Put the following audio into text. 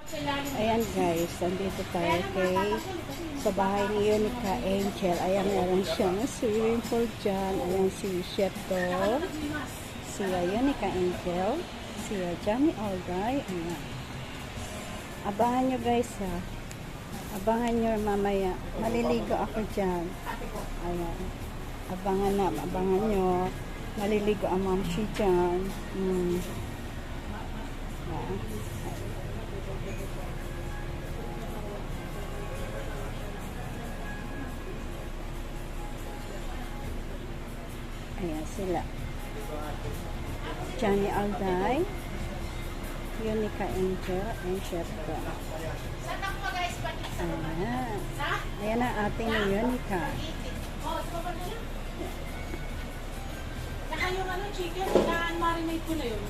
Ayan guys, nandito tayo sa bahay ni Unica Angel. Ayan, meron siyang swimming pool dyan. Ayan si Chef to. Si Unica Angel. Si Johnny Alday. Ayan. Abangan nyo guys ha. Abangan nyo mamaya. Maliligo ako dyan. Ayan. Abangan nyo. Maliligo ang mamsi dyan. Ayan sila. Johnny Alday, Unica Angel, and Chef ko. Ayan. Ayan ang ating Unica. Saka yung chicken, na-marinate ko na yun.